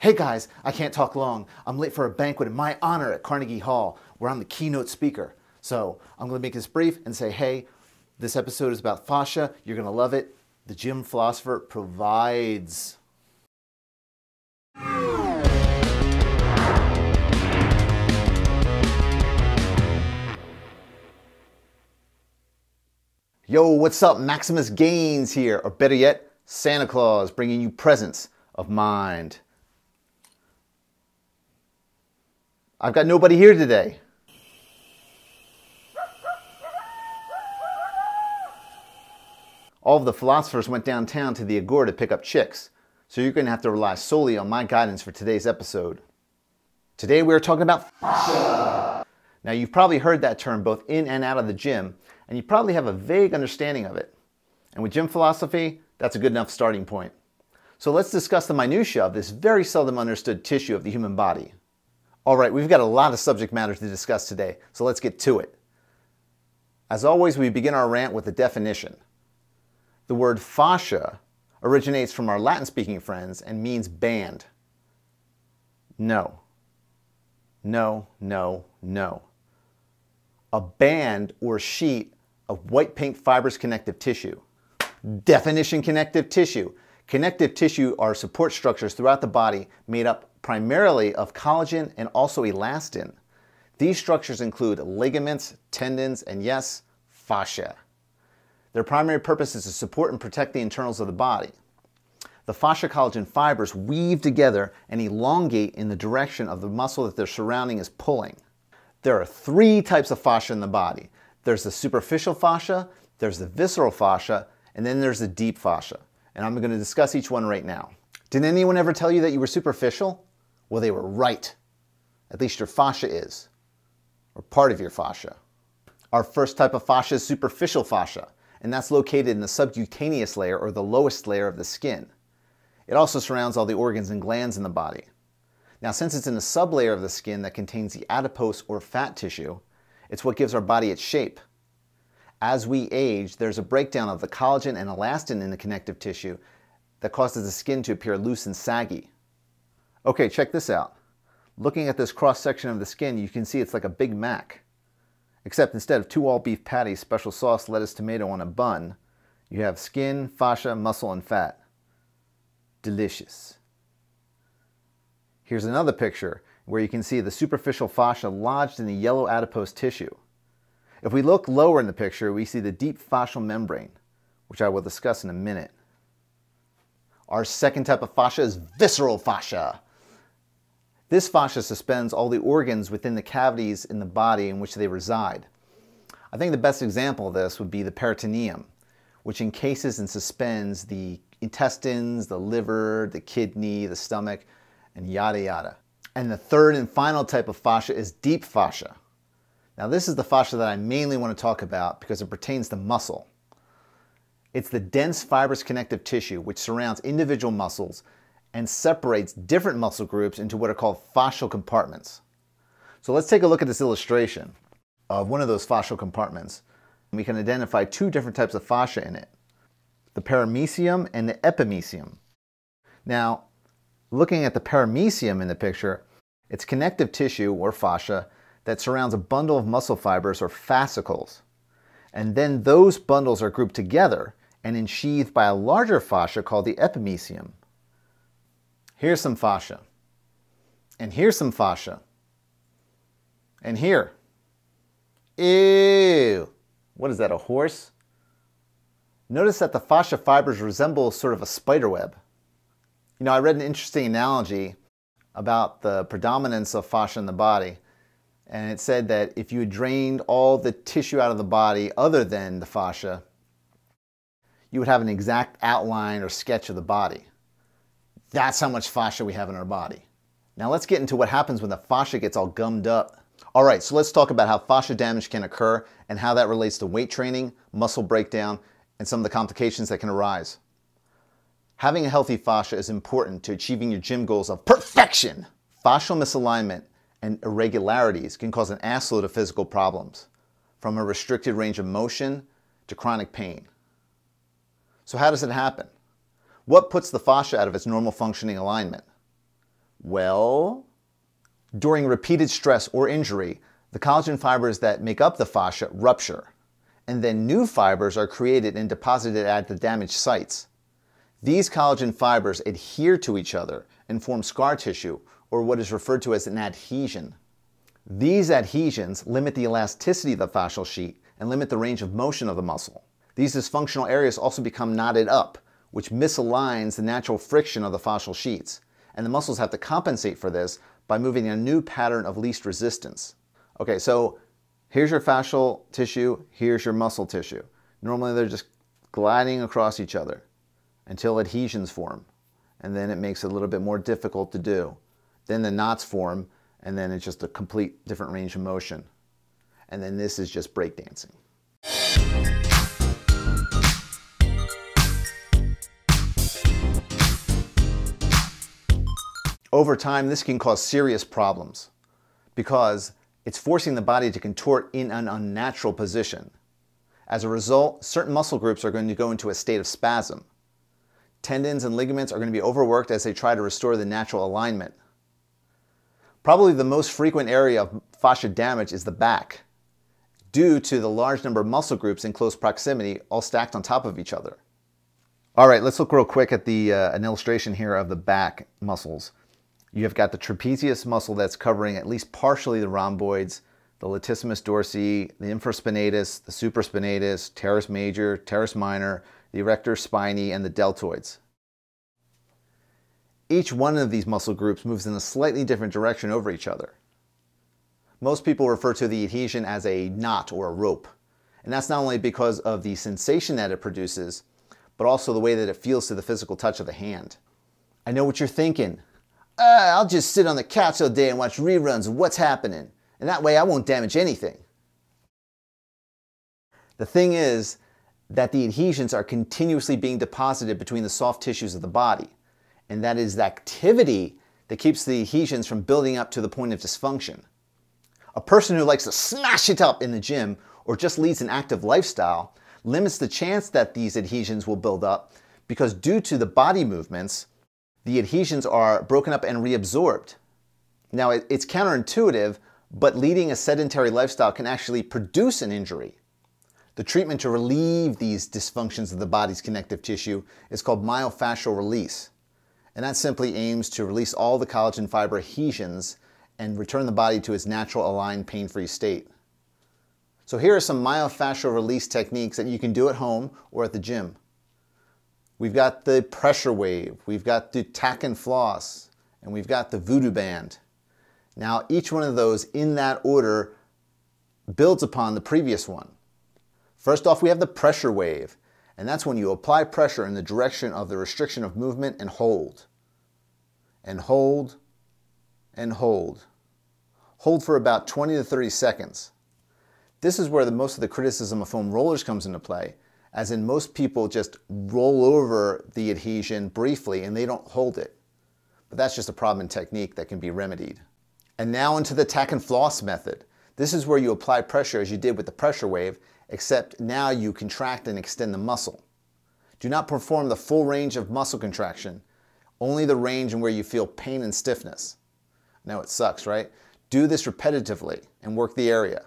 Hey guys, I can't talk long. I'm late for a banquet in my honor at Carnegie Hall where I'm the keynote speaker. So I'm going to make this brief and say, hey, this episode is about fascia. You're going to love it. The Gym Philosopher provides. Yo, what's up? Maximus Gaines here, or better yet, Santa Claus, bringing you presents of mind. I've got nobody here today. All of the philosophers went downtown to the Agora to pick up chicks, so you're going to have to rely solely on my guidance for today's episode. Today we are talking about fascia. Now you've probably heard that term both in and out of the gym, and you probably have a vague understanding of it. And with gym philosophy, that's a good enough starting point. So let's discuss the minutiae of this very seldom understood tissue of the human body. All right, we've got a lot of subject matter to discuss today, so let's get to it. As always, we begin our rant with a definition. The word fascia originates from our Latin-speaking friends and means band. No. No, no, no. A band or sheet of white pink fibrous connective tissue. Definition: connective tissue. Connective tissue are support structures throughout the body made up primarily of collagen and also elastin. These structures include ligaments, tendons, and yes, fascia. Their primary purpose is to support and protect the internals of the body. The fascia collagen fibers weave together and elongate in the direction of the muscle that their surrounding is pulling. There are three types of fascia in the body. There's the superficial fascia, there's the visceral fascia, and then there's the deep fascia. And I'm going to discuss each one right now. Did anyone ever tell you that you were superficial? Well, they were right. At least your fascia is, or part of your fascia. Our first type of fascia is superficial fascia, and that's located in the subcutaneous layer, or the lowest layer of the skin. It also surrounds all the organs and glands in the body. Now, since it's in the sublayer of the skin that contains the adipose or fat tissue, it's what gives our body its shape. As we age, there's a breakdown of the collagen and elastin in the connective tissue that causes the skin to appear loose and saggy. Okay, check this out. Looking at this cross-section of the skin, you can see it's like a Big Mac. Except instead of 2 all-beef patties, special sauce, lettuce, tomato on a bun, you have skin, fascia, muscle, and fat. Delicious. Here's another picture where you can see the superficial fascia lodged in the yellow adipose tissue. If we look lower in the picture, we see the deep fascial membrane, which I will discuss in a minute. Our second type of fascia is visceral fascia. This fascia suspends all the organs within the cavities in the body in which they reside. I think the best example of this would be the peritoneum, which encases and suspends the intestines, the liver, the kidney, the stomach, and yada yada. And the third and final type of fascia is deep fascia. Now this is the fascia that I mainly want to talk about because it pertains to muscle. It's the dense fibrous connective tissue which surrounds individual muscles and separates different muscle groups into what are called fascial compartments. So let's take a look at this illustration of one of those fascial compartments. We can identify 2 different types of fascia in it, the paramecium and the epimecium. Now, looking at the paramecium in the picture, it's connective tissue or fascia that surrounds a bundle of muscle fibers or fascicles. And then those bundles are grouped together and ensheathed by a larger fascia called the epimecium. Here's some fascia. And here's some fascia. And here. Ew! What is that, a horse? Notice that the fascia fibers resemble sort of a spider web. You know, I read an interesting analogy about the predominance of fascia in the body, and it said that if you had drained all the tissue out of the body other than the fascia, you would have an exact outline or sketch of the body. That's how much fascia we have in our body. Now let's get into what happens when the fascia gets all gummed up. All right, so let's talk about how fascia damage can occur and how that relates to weight training, muscle breakdown, and some of the complications that can arise. Having a healthy fascia is important to achieving your gym goals of perfection. Fascial misalignment and irregularities can cause an assload of physical problems, from a restricted range of motion to chronic pain. So how does it happen? What puts the fascia out of its normal functioning alignment? Well, during repeated stress or injury, the collagen fibers that make up the fascia rupture, and then new fibers are created and deposited at the damaged sites. These collagen fibers adhere to each other and form scar tissue, or what is referred to as an adhesion. These adhesions limit the elasticity of the fascial sheet and limit the range of motion of the muscle. These dysfunctional areas also become knotted up, which misaligns the natural friction of the fascial sheets, and the muscles have to compensate for this by moving in a new pattern of least resistance. Okay, so here's your fascial tissue, here's your muscle tissue. Normally they're just gliding across each other until adhesions form, and then it makes it a little bit more difficult to do. Then the knots form, and then it's just a complete different range of motion. And then this is just breakdancing. Over time, this can cause serious problems because it's forcing the body to contort in an unnatural position. As a result, certain muscle groups are going to go into a state of spasm. Tendons and ligaments are going to be overworked as they try to restore the natural alignment. Probably the most frequent area of fascia damage is the back, due to the large number of muscle groups in close proximity, all stacked on top of each other. All right, let's look real quick at an illustration here of the back muscles. You've got the trapezius muscle that's covering at least partially the rhomboids, the latissimus dorsi, the infraspinatus, the supraspinatus, teres major, teres minor, the erector spinae, and the deltoids. Each one of these muscle groups moves in a slightly different direction over each other. Most people refer to the adhesion as a knot or a rope, and that's not only because of the sensation that it produces, but also the way that it feels to the physical touch of the hand. I know what you're thinking. I'll just sit on the couch all day and watch reruns of what's happening, and that way I won't damage anything. The thing is that the adhesions are continuously being deposited between the soft tissues of the body, and that is the activity that keeps the adhesions from building up to the point of dysfunction. A person who likes to smash it up in the gym or just leads an active lifestyle limits the chance that these adhesions will build up because due to the body movements, the adhesions are broken up and reabsorbed. Now, it's counterintuitive, but leading a sedentary lifestyle can actually produce an injury. The treatment to relieve these dysfunctions of the body's connective tissue is called myofascial release. And that simply aims to release all the collagen fiber adhesions and return the body to its natural aligned pain-free state. So here are some myofascial release techniques that you can do at home or at the gym. We've got the pressure wave, we've got the Tack and Floss, and we've got the Voodoo Band. Now each one of those in that order builds upon the previous one. First off, we have the pressure wave, and that's when you apply pressure in the direction of the restriction of movement and hold. And hold, and hold. Hold for about 20 to 30 seconds. This is where most of the criticism of foam rollers comes into play, as in most people just roll over the adhesion briefly and they don't hold it. But that's just a problem in technique that can be remedied. And now into the Tack and Floss method. This is where you apply pressure as you did with the pressure wave, except now you contract and extend the muscle. Do not perform the full range of muscle contraction, only the range in where you feel pain and stiffness. Now it sucks, right? Do this repetitively and work the area.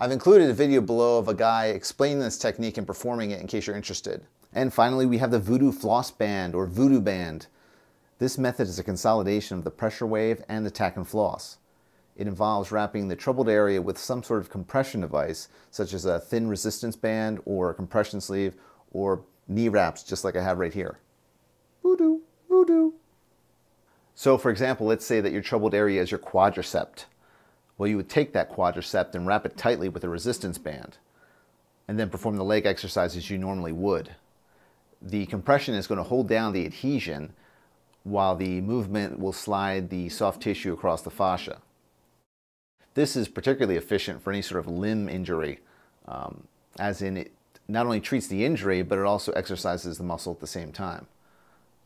I've included a video below of a guy explaining this technique and performing it in case you're interested. And finally, we have the Voodoo Floss Band or Voodoo Band. This method is a consolidation of the pressure wave and the Tack and Floss. It involves wrapping the troubled area with some sort of compression device, such as a thin resistance band or a compression sleeve or knee wraps, just like I have right here. Voodoo, voodoo. So for example, let's say that your troubled area is your quadricep. Well, you would take that quadricep and wrap it tightly with a resistance band, and then perform the leg exercises you normally would. The compression is going to hold down the adhesion, while the movement will slide the soft tissue across the fascia. This is particularly efficient for any sort of limb injury, as in it not only treats the injury, but it also exercises the muscle at the same time.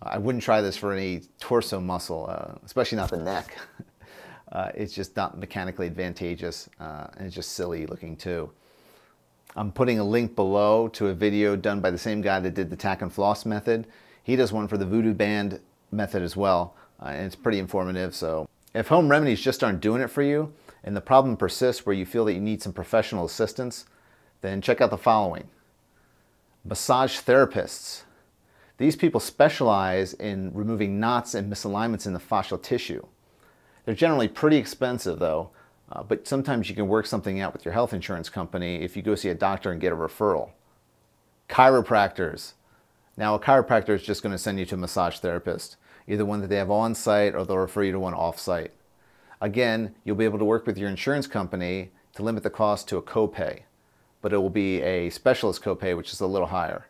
I wouldn't try this for any torso muscle, especially not the neck. It's just not mechanically advantageous, and it's just silly looking too. I'm putting a link below to a video done by the same guy that did the Tack and Floss method. He does one for the Voodoo Band method as well. and it's pretty informative. So if home remedies just aren't doing it for you, and the problem persists where you feel that you need some professional assistance, then check out the following. Massage therapists. These people specialize in removing knots and misalignments in the fascial tissue. They're generally pretty expensive though, but sometimes you can work something out with your health insurance company if you go see a doctor and get a referral. Chiropractors. Now a chiropractor is just going to send you to a massage therapist, either one that they have on site or they'll refer you to one off site. Again, you'll be able to work with your insurance company to limit the cost to a copay, but it will be a specialist copay, which is a little higher,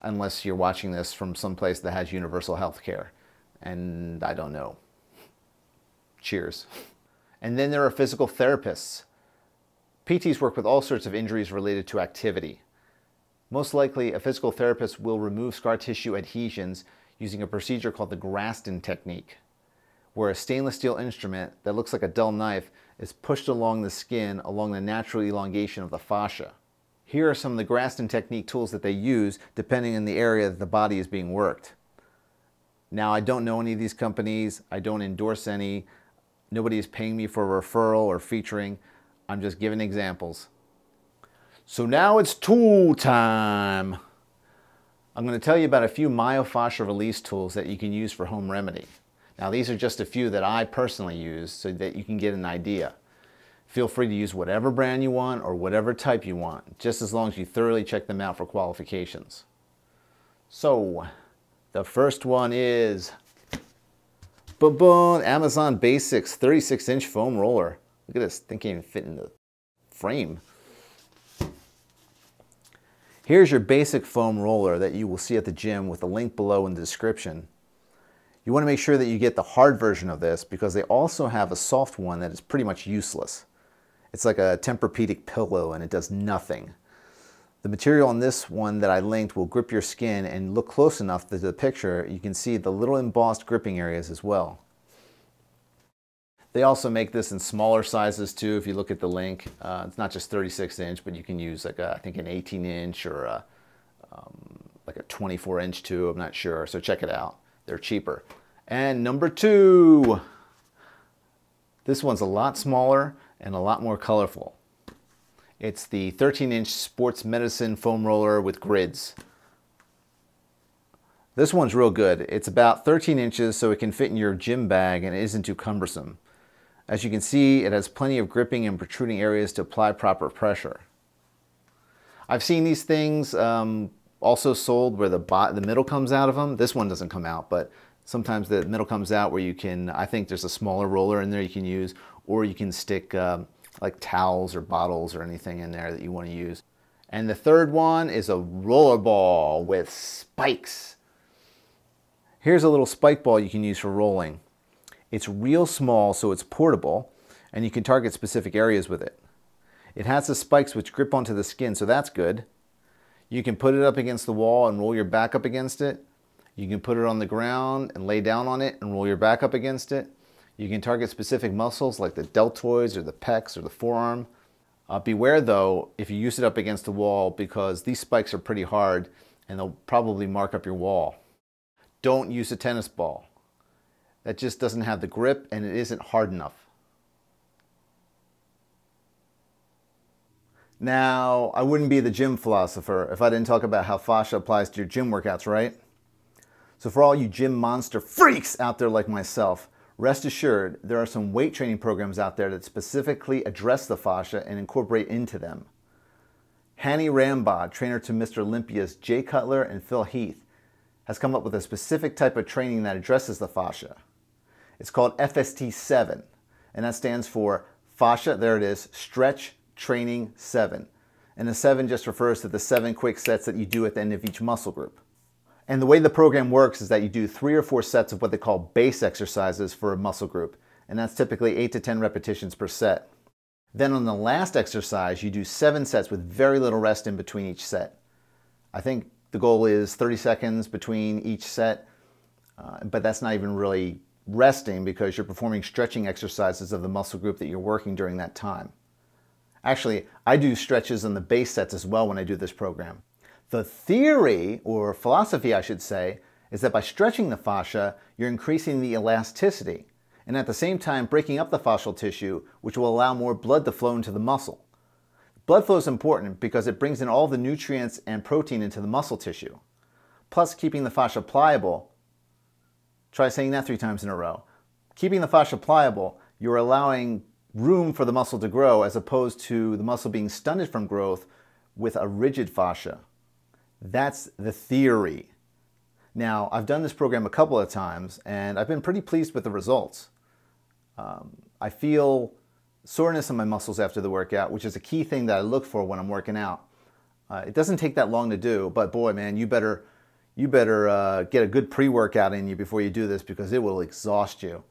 unless you're watching this from some place that has universal health care, and I don't know. Cheers. And then there are physical therapists. PTs work with all sorts of injuries related to activity. Most likely, a physical therapist will remove scar tissue adhesions using a procedure called the Graston technique, where a stainless steel instrument that looks like a dull knife is pushed along the skin along the natural elongation of the fascia. Here are some of the Graston technique tools that they use depending on the area that the body is being worked. Now, I don't know any of these companies. I don't endorse any. Nobody is paying me for a referral or featuring. I'm just giving examples. So now it's tool time. I'm going to tell you about a few myofascial release tools that you can use for home remedy. Now these are just a few that I personally use so that you can get an idea. Feel free to use whatever brand you want or whatever type you want, just as long as you thoroughly check them out for qualifications. So, the first one is Amazon Basics 36-inch foam roller. Look at this, thing can't even fit in the frame. Here's your basic foam roller that you will see at the gym with a link below in the description. You want to make sure that you get the hard version of this because they also have a soft one that is pretty much useless. It's like a Tempur-Pedic pillow and it does nothing. The material on this one that I linked will grip your skin, and look close enough to the picture you can see the little embossed gripping areas as well. They also make this in smaller sizes too if you look at the link. It's not just 36-inch, but you can use like I think an 18-inch or like a 24-inch too, I'm not sure, so check it out. They're cheaper. And number two, this one's a lot smaller and a lot more colorful. It's the 13-inch sports medicine foam roller with grids. This one's real good. It's about 13 inches, so it can fit in your gym bag and it isn't too cumbersome. As you can see, it has plenty of gripping and protruding areas to apply proper pressure. I've seen these things also sold where the middle comes out of them. This one doesn't come out, but sometimes the middle comes out where you can, I think there's a smaller roller in there you can use, or you can stick like towels or bottles or anything in there that you want to use. And the third one is a roller ball with spikes. Here's a little spike ball you can use for rolling. It's real small, so it's portable, and you can target specific areas with it. It has the spikes which grip onto the skin, so that's good. You can put it up against the wall and roll your back up against it. You can put it on the ground and lay down on it and roll your back up against it. You can target specific muscles like the deltoids or the pecs or the forearm. Beware though if you use it up against the wall, because these spikes are pretty hard and they'll probably mark up your wall. Don't use a tennis ball. That just doesn't have the grip and it isn't hard enough. Now, I wouldn't be the gym philosopher if I didn't talk about how fascia applies to your gym workouts, right? So for all you gym monster freaks out there like myself, rest assured there are some weight training programs out there that specifically address the fascia and incorporate into them. Hanny Rambod, trainer to Mr. Olympia's Jay Cutler and Phil Heath, has come up with a specific type of training that addresses the fascia. It's called FST7, and that stands for Fascia, there it is, Stretch Training 7. And the 7 just refers to the 7 quick sets that you do at the end of each muscle group. And the way the program works is that you do 3 or 4 sets of what they call base exercises for a muscle group, and that's typically 8 to 10 repetitions per set. Then on the last exercise, you do 7 sets with very little rest in between each set. I think the goal is 30 seconds between each set, but that's not even really resting because you're performing stretching exercises of the muscle group that you're working during that time. Actually, I do stretches on the base sets as well when I do this program. The theory, or philosophy I should say, is that by stretching the fascia, you're increasing the elasticity, and at the same time breaking up the fascial tissue, which will allow more blood to flow into the muscle. Blood flow is important because it brings in all the nutrients and protein into the muscle tissue. Plus, keeping the fascia pliable, try saying that 3 times in a row. Keeping the fascia pliable, you're allowing room for the muscle to grow as opposed to the muscle being stunted from growth with a rigid fascia. That's the theory. Now, I've done this program a couple of times and I've been pretty pleased with the results. I feel soreness in my muscles after the workout, which is a key thing that I look for when I'm working out. It doesn't take that long to do, but boy, man, you better get a good pre-workout in you before you do this because it will exhaust you.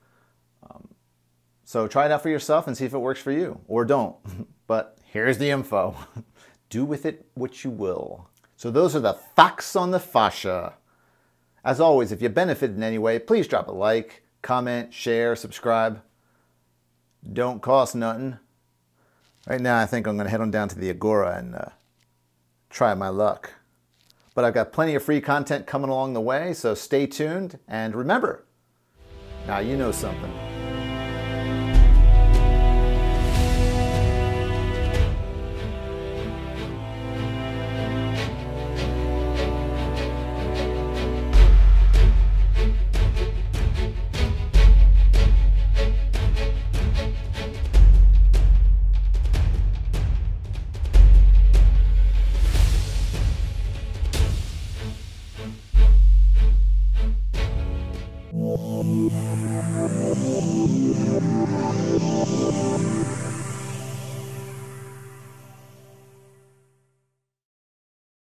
So try it out for yourself and see if it works for you, or don't. But here's the info. Do with it what you will. So those are the facts on the fascia. As always, if you benefited in any way, please drop a like, comment, share, subscribe. Don't cost nothing. Right now, I think I'm going to head on down to the Agora and try my luck. But I've got plenty of free content coming along the way, so stay tuned. And remember, now you know something.